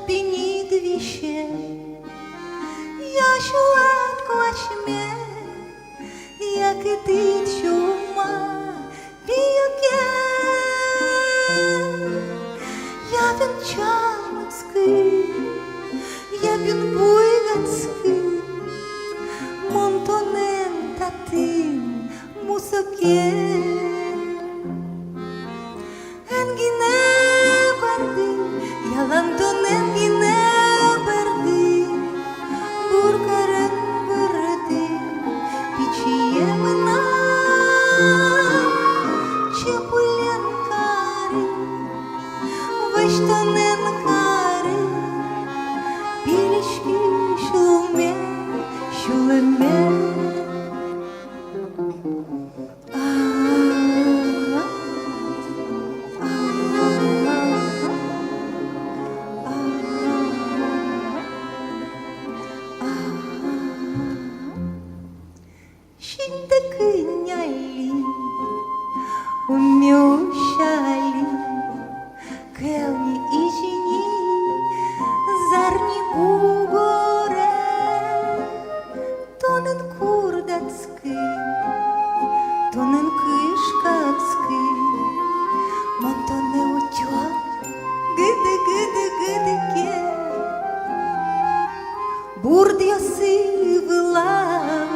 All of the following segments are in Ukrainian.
під віще, я швидко очме, як і ти чума піюке. Я він чармацький, я він буйгацький, монтонен та тин мусоке. Енгіне барди, ялантонен гіне барди, буркарен барди, пічіє мина, чепулен кари, вештонен кари, білішки шулме, шулеме. Şimdi nyali umyушали келні іжіні зарні бугоре тонен курдацький тонен кишкацький монтоне утьо гиди гиди гидике бурд яси вилам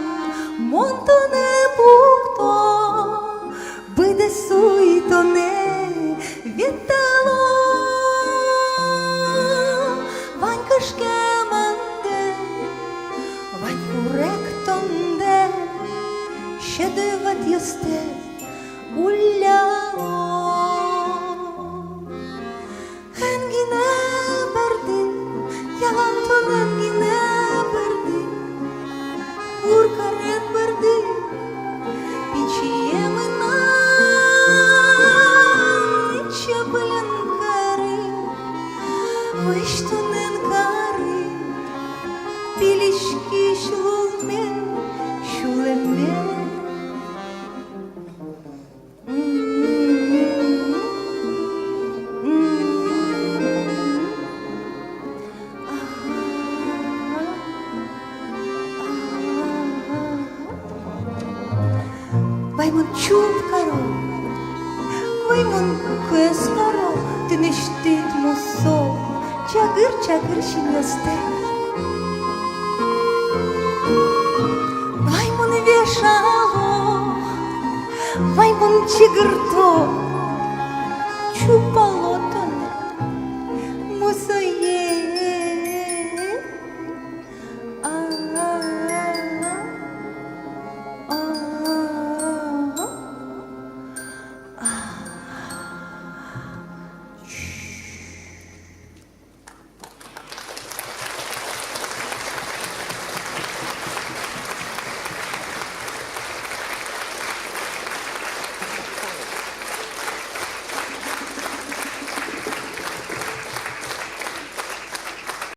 монтоне пукто биде суйтоне вітало ванька шкеманде ваньку ректонде ще диват ясте уляло енгіне берди ялантон енгіне берди уркарен берди пічіє мина чепелен кари виштонен кари пілішки шулме шулеме. Ваймон чубкаро, ваймон кескаро, ти не штит мусо, чагир чагир шинясте. Ваймон вешало, ваймон чигрто, чупа